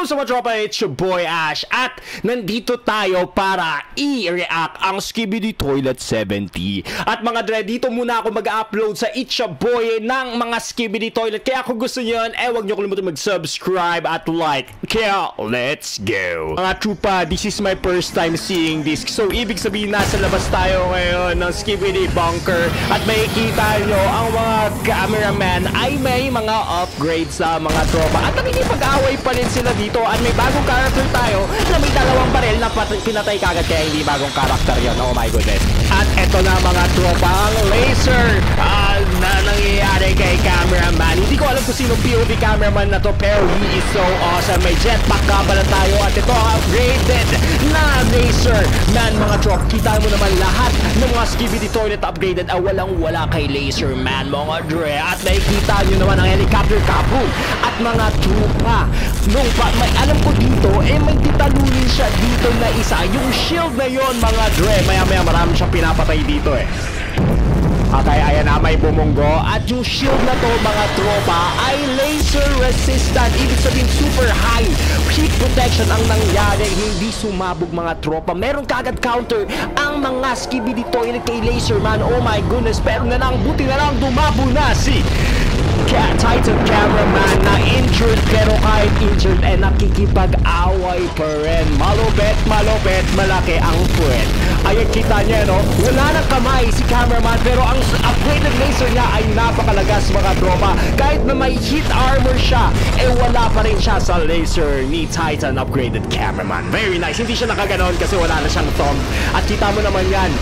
What's up mga tropa? It's your boy Ash at nandito tayo para i-react ang Skibidi Toilet 70. At mga dre, dito muna ako mag-upload sa It's Your Boy ng mga Skibidi Toilet. Kaya kung gusto nyo yun, huwag nyo kalimutan mag-subscribe at like. Kaya, let's go! Mga tropa, this is my first time seeing this. So, ibig sabihin nasa labas tayo ngayon ng Skibidi Bunker. At makikita nyo ang mga cameraman ay may mga upgrades sa mga tropa. At nakikipag-away pa rin sila dito. At may bagong character tayo na may dalawang baril na pinatay kagad, kaya hindi bagong character yun. Oh my goodness. At eto na mga tropa, ang laser na nangyayari kay cameraman. Hindi ko alam kung sino POV cameraman na to, pero he is so awesome. May jetpack ka pala tayo. At ito ang upgraded na laser man mga tropa. Kita mo naman lahat ng mga Skibidi Toilet upgraded. Walang-wala kay laser man mga dre. At nakikita nyo naman ang helicopter kaboom at mga tropa. Nung may alam ko dito, may titalunin siya dito na isa. Yung shield na yon mga dre, maya-maya marami siyang pinapatay dito Okay, ayan na, may bumunggo. At yung shield na to mga tropa ay laser resistant. Ibig sabihin super high heat protection ang nangyari. Hindi sumabog mga tropa. Meron kagad counter ang mga Skibidi Toilet kay laser man. Oh my goodness, pero na lang, buti na lang dumabo na si Titan cameraman na injured, pero kahit injured nakikipag-away pa rin. Malupit, malaki ang puwet. Ayan, kita niya, no? Wala ng kamay si cameraman, pero ang upgraded laser niya ay napakalagas mga tropa. Kahit na may heat armor siya, wala pa rin siya sa laser ni Titan upgraded cameraman. Very nice. Hindi siya nakaganon kasi wala na siyang thumb. At kita mo naman yan,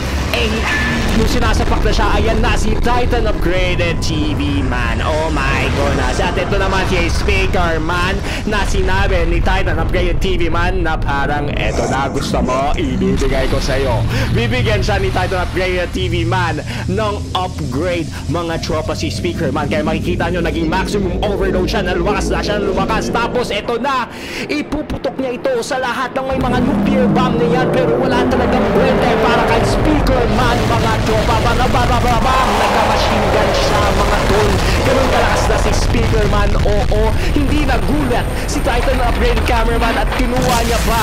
nung sinasapak na siya, ayan na si Titan upgraded TV man. Oh my goodness. At ito naman si speaker man na sinabi ni Titan upgraded TV man na parang eto na, gusto mo, ibibigay ko sa'yo. Bibigyan siya ni Titan upgraded TV man ng upgrade mga tropa si speaker man. Kaya makikita nyo, naging maximum overload siya. Nalumakas na siya, nalumakas. Tapos eto na, ipuputok niya ito sa lahat ng may mga nuclear bomb na yan. Pero wala talagang pwede para kay speaker man mga tropa. Mga babababam, nagka-machine gun siya mga tol. Ganun kalakas na si speaker man. Oo, hindi nagulat si Titan na upgrade cameraman at kinuha niya pa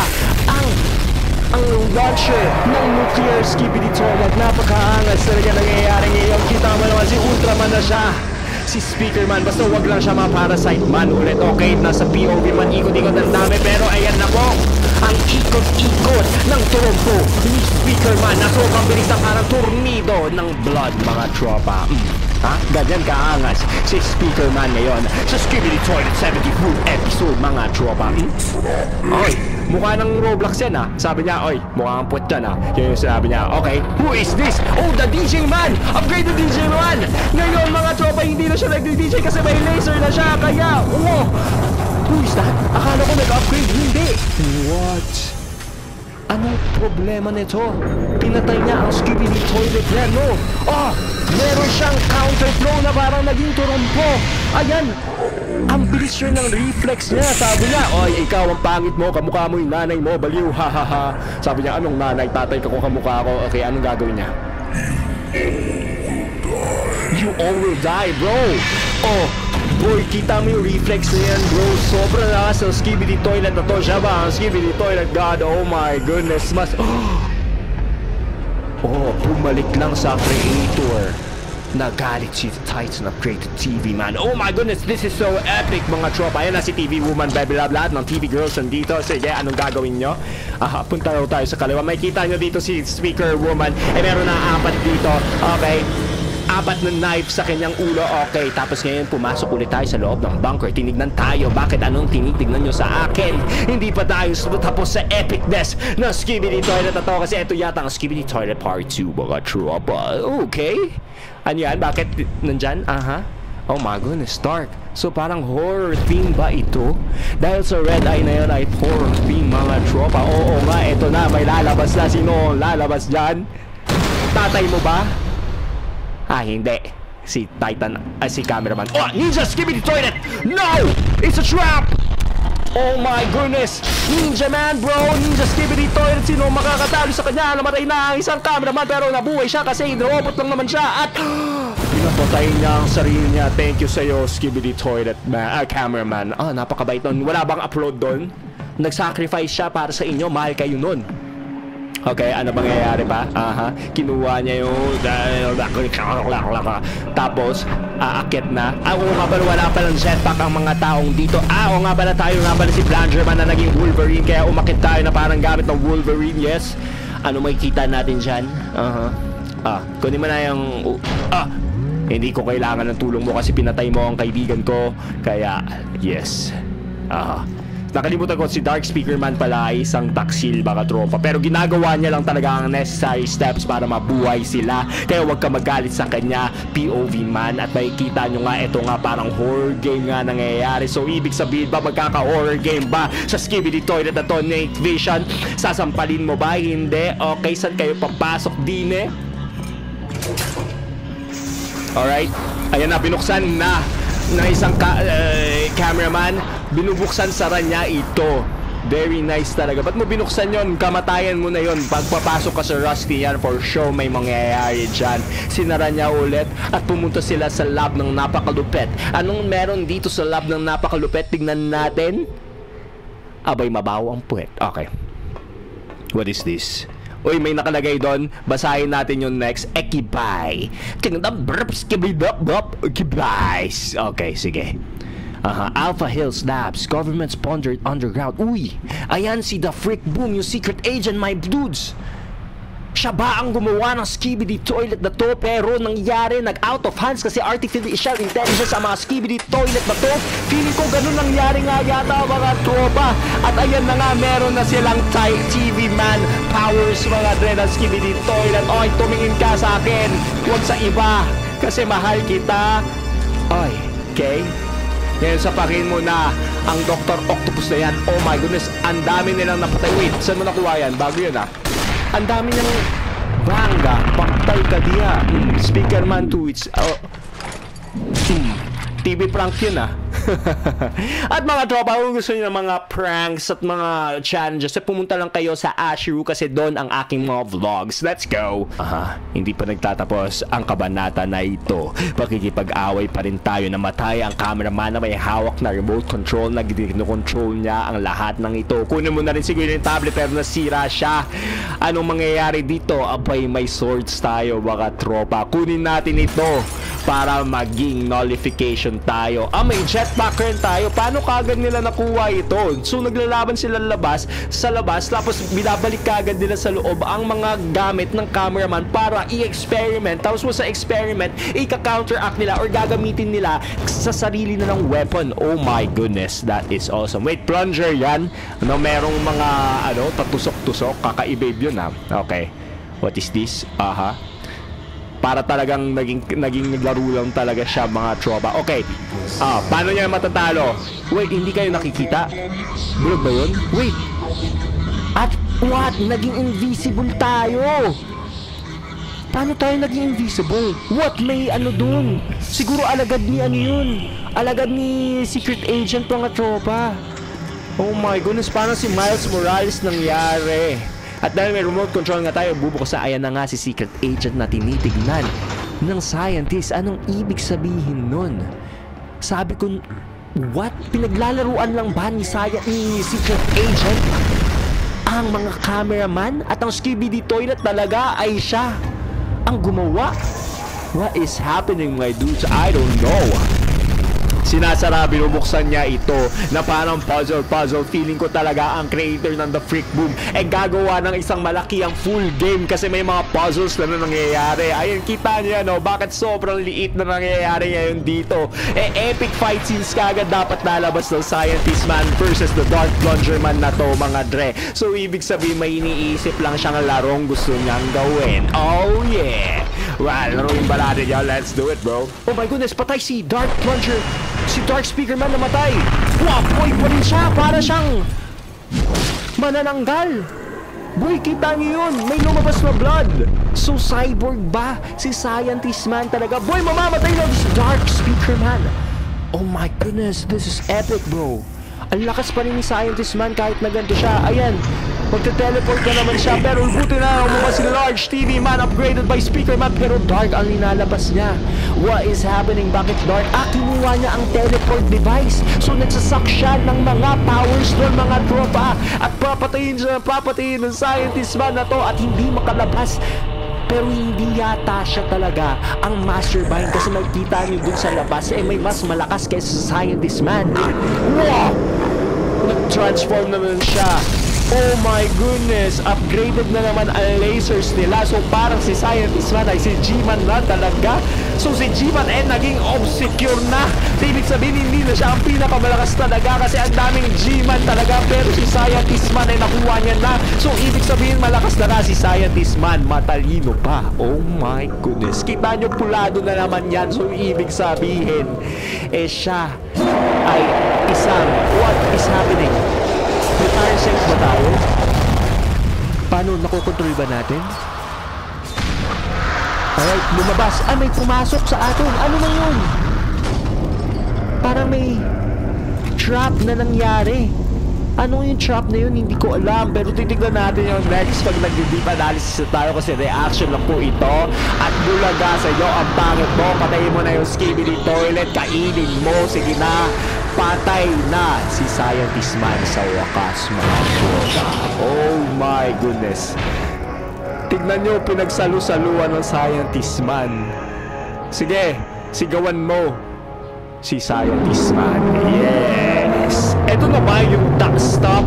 ang launcher ng nuclear Skibidi Toilet. Napakaangas talaga nangyayari ngayon. Kita mo naman si Ultraman na siya, si speaker man. Basta wag lang siya ma-parasite man ulit. Okay, nasa POV man, ikot-ikot ang dami. Pero ayan na po, ang ikot-ikot ng turumpo ni speaker man na sobrang bilis ang parang tornado ng blood mga tropa. Ganyan kaangas si speaker man ngayon sa Skibidi Toilet 70 full episode mga tropa. Oy, mukha ng Roblox yan Sabi niya, oy, mukha ang puwet yan Yun yung sinabi niya. Okay, who is this? Oh, the DJ man! Upgraded DJ man! Ngayon mga tropa, hindi na siya nag-DJ kasi may laser na siya. Kaya, who is that? Akala ko nag-upgrade. Hindi. What? Anong problema nito? Pinatay niya ang Skibidi Toilet niya, no? Meron siyang counterflow na parang naging turumpo. Ayan, ang bilis yun ng reflex niya. Sabi niya, oy, ikaw ang pangit mo, kamukha mo yung nanay mo, baliw, hahaha. Sabi niya, anong nanay? Tatay ka kung kamukha ko. Okay, anong gagawin niya? You all will die, bro. Boy, kita mo yung reflex na yan, bro. Sobra na sa Skibidi Toilet na to. Siya ba ang Skibidi Toilet God? Oh my goodness, bumalik lang sa creator. Nagalit si Titan upgraded TV man. Oh my goodness, this is so epic mga tropa. Ayan na si TV woman, baby love, lahat ng TV girls nandito. Sige, anong gagawin nyo? Punta raw tayo sa kaliwa. May kita nyo dito si speaker woman. Meron na 4 dito. Okay, 4 na knife sa kanyang ulo. Okay, tapos ngayon pumasok ulit tayo sa loob ng bunker. Tinignan tayo. Bakit anong tinitignan nyo sa akin? Hindi pa tayo tapos sa epicness ng Skibidi Toilet na to. Kasi ito yata ang Skibidi Toilet Part 2 mga tropa. Okay, ano yan? Bakit nandyan? Oh my goodness, dark. So parang horror theme ba ito? Dahil sa red eye na yun ay horror theme mga tropa. Oo nga, ito na, may lalabas na. Sino lalabas dyan? Tatay mo ba? Hindi. Si Titan, si cameraman. Ninja Skibidi Toilet! No! It's a trap! Oh my goodness! Ninja man, bro! Ninja Skibidi Toilet! Sino makakatalo sa kanya? Namatay na ang isang cameraman pero nabuhay siya kasi robot lang naman siya at pinapatay niya ang sarili niya. Thank you sa'yo, Skibidi Toilet cameraman. Napakabait nun. Wala bang upload doon? Nag-sacrifice siya para sa inyo. Mahal kayo nun. Okay, ano bang nangyayari pa? Kinuha niya yung... Tapos, aakyat na. Oo nga pala, wala palang jetpack ang mga taong dito. Oo nga pala, tayo nga pala si Blangerman na naging Wolverine. Kaya umakit tayo na parang gamit ng Wolverine, yes. Ano makikita natin dyan? Kunin mo na yung... Hindi ko kailangan ng tulong mo kasi pinatay mo ang kaibigan ko. Kaya, yes. Nakalimutan ko, si Dark Speaker Man pala ay isang taksil baka tropa. Pero ginagawa niya lang talaga ang necessary steps para mabuhay sila. Kaya huwag ka magalit sa kanya, POV man. At makikita nyo nga, ito nga parang horror game nga nangyayari. So ibig sabihin ba, magkaka-horror game ba sa Skibidi Toilet na to, Night Vision? Sasampalin mo ba? Hindi. Okay, saan kayo papasok din eh? Alright. Ayan na, binuksan na ng isang cameraman. Binubuksan sara niya ito. Very nice talaga. Ba't mo binuksan yon? Kamatayan mo na yon. Pagpapasok ka sa Rusty yan, for sure may mangyayari dyan. Sinara niya ulit at pumunta sila sa lab ng napakalupet. Anong meron dito sa lab ng napakalupet? Tignan natin. Abay, mabaw ang puwet. Okay. What is this? Uy, may nakalagay doon. Basahin natin yung next. Ekibay. Okay, sige. Alpha Hills Labs, government sponsored underground. Uy, ayan si The Freak Boom, yung secret agent, my dudes. Siya ba ang gumawa ng Skibidi Toilet na to? Pero nangyari, nag-out of hands kasi artificial intelligence ang mga Skibidi Toilet na to. Feeling ko ganun nangyari nga yata mga tropa. At ayan na nga, meron na silang TV man powers mga dre ng Skibidi Toilet. Oy, tumingin ka sa akin, huwag sa iba kasi mahal kita. Oy, okay? Ngayon sapakin mo na ang Dr. Octopus na yan. Oh my goodness, ang dami nilang napatay. Wait, saan mo nakuha yan? Bago yun Ang dami niyang bangga. Paktay ka diya. Speaker man to its... TV prank yun At mga tropa, kung gusto niyo ng mga pranks at mga challenges, pumunta lang kayo sa Ashiru kasi doon ang aking mga vlogs. Let's go! Hindi pa nagtatapos ang kabanata na ito. Pakikipag-away pa rin tayo na matay ang cameraman na may hawak na remote control na gino-control niya ang lahat ng ito. Kunin mo na rin siguro yung tablet pero nasira siya. Anong mangyayari dito? Abay, may swords tayo mga tropa. Kunin natin ito para maging nullification tayo. May jetpack rin tayo. Paano kagad nila nakuha ito? So naglalaban sila sa labas tapos binabalik kagad nila sa loob ang mga gamit ng cameraman para i-experiment. Tapos sa experiment, ika-counteract nila or gagamitin nila sa sarili na ng weapon. Oh my goodness, that is awesome. Wait, plunger yan? Merong mga tatusok-tusok. Kaka-ibabe yun Okay. What is this? Para talagang naging naglaro lang talaga siya mga tropa. Okay. Paano niya matatalo? Wait, hindi kayo nakikita? Bulog ba yun? Wait. At what? Naging invisible tayo. Paano tayo naging invisible? What? May dun? Siguro alagad ni yun? Alagad ni Secret Agent mga tropa. Oh my goodness, parang si Miles Morales nangyari. At dahil may remote control nga tayo, bubukas na ayan na nga si Secret Agent na tinitignan ng scientist. Anong ibig sabihin nun? Sabi ko, what? Pinaglalaruan lang ba ni Secret Agent ang mga cameraman? At ang Skibidi Toilet talaga ay siya ang gumawa? What is happening my dudes? I don't know. Sinasara, binubuksan niya ito na parang puzzle. Feeling ko talaga ang creator ng The Freak Boom gagawa ng isang malaki ang full game kasi may mga puzzles na nangyayari. Ayun, kita niya bakit sobrang liit na nangyayari ngayon dito. Epic fight scenes kagad dapat lalabas ng Scientist Man versus the Dark Plunger Man na to mga dre. So ibig sabihin may iniisip lang siyang larong gusto niyang gawin. Oh yeah! Well, laruin ba natin yan? Let's do it, bro. Oh my goodness, patay si Dark Plunger. Si Dark Speaker Man namatay. Wow, boy pa rin siya. Para siyang manananggal. Boy, kita niyo yun. May lumabas na blood. So, cyborg ba? Si Scientist Man talaga. Boy, mamamatay na si Dark Speaker Man. Oh my goodness, this is epic, bro. Ang lakas pa rin ni Scientist Man kahit na ganito siya. Ayan. Magte-teleport na naman siya, pero buti na mukha si Large TV Man upgraded by Speaker Man, pero Dark ang inalabas niya. What is happening? Bakit Dark? Kinuha niya ang teleport device. So nagsasak siya ng mga powers doon, mga tropa, at papatayin ng Scientist Man na to at hindi makalabas. Pero hindi yata siya talaga ang Mastermind, kasi nakita niyo dun sa labas may mas malakas kaysa sa Scientist Man. Wow! Nag-transform naman siya. Oh my goodness, upgraded na naman ang lasers nila. So parang si Scientist Man ay si G-Man na talaga. So si G-Man naging obscure na. Ibig sabihin hindi na siya ang pinakamalakas talaga, kasi ang daming G-Man talaga, pero si Scientist Man ay nakuha niya na. So ibig sabihin malakas na si Scientist Man, matalino pa. Oh my goodness, kita nyo pulado na naman yan. So ibig sabihin siya ay isang what is happening? May fire sense ba tayo? Paano? Nakokontrol ba natin? Alright, lumabas. May pumasok sa atin. Ano na yun? Parang may trap na nangyari. Ano yung trap na yun? Hindi ko alam. Pero titignan natin yung next pag nag-deep analysis tayo, kasi reaction lang po ito. At bulaga sa iyo ang pangit mo. Patayin mo na yung Skibidi Toilet. Kainin mo. Sige na. Patay na si Scientist Man sa wakas, mga tropa. Oh my goodness. Tignan nyo, pinagsalu-saluan ng Scientist Man. Sige, sigawan mo si Scientist Man. Yes! Ito na ba yung stop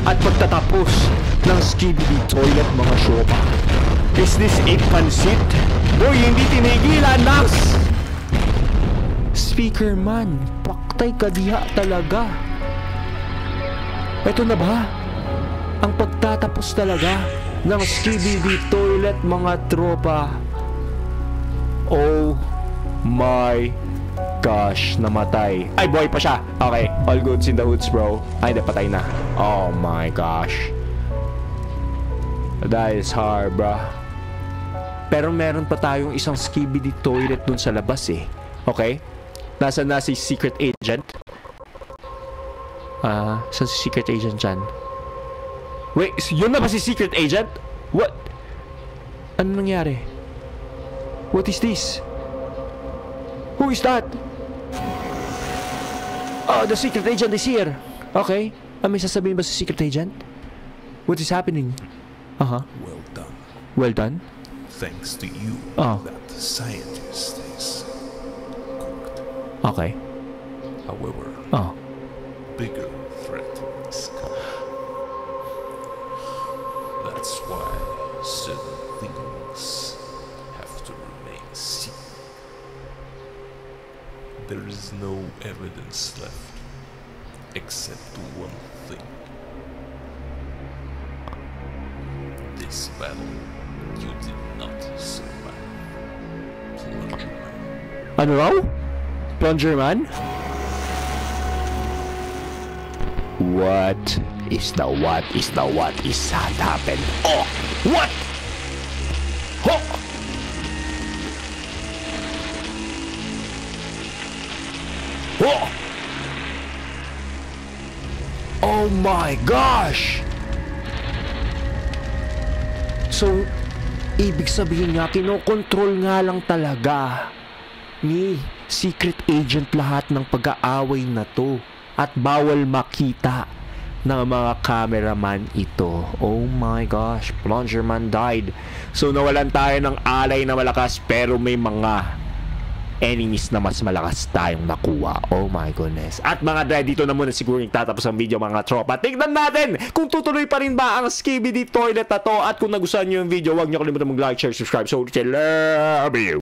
at pagtatapos ng Skibidi Toilet, mga tropa? Is this a pansit? Boy, hindi tinigilan ng Speaker Man. Paktay ka diha talaga. Ito na ba ang pagtatapos talaga ng Skibidi Toilet, mga tropa? Oh my gosh, namatay. Ay, boy pa siya. Okay, all goods in the hoods, bro. Ay, patay na. Oh my gosh. That is hard, bro. Pero meron pa tayong isang Skibidi Toilet dun sa labas Okay? Nasaan na si Secret Agent? Saan si Secret Agent dyan? Wait, yun na ba si Secret Agent? What? Ano nangyari? What is this? Who is that? The Secret Agent is here. Okay. May sasabihin ba si Secret Agent? What is happening? Well done. Well done? Thanks to you, that scientist is cooked. Okay. However, bigger threat is coming. That's why certain things have to remain secret. There is no evidence left except one thing. This battle you did not survive. Plunger Man. Ano raw? Plunger Man? What is that happened? Oh! What? Oh! Oh! Oh my gosh! So, ibig sabihin nga, kinokontrol nga lang talaga ni Secret Agent lahat ng pag-aaway na to. At bawal makita ng mga cameraman ito. Oh my gosh, Plunger Man died. So nawalan tayo ng alay na malakas, pero may mga enemies na mas malakas tayong nakuha. Oh my goodness. At mga dre, dito na muna siguro yung tatapos ang video, mga tropa. Tignan natin kung tutuloy pa rin ba ang Skibidi Toilet na to. At kung nagustuhan nyo yung video, huwag nyo kalimutan mag-like, share, subscribe. So, love you.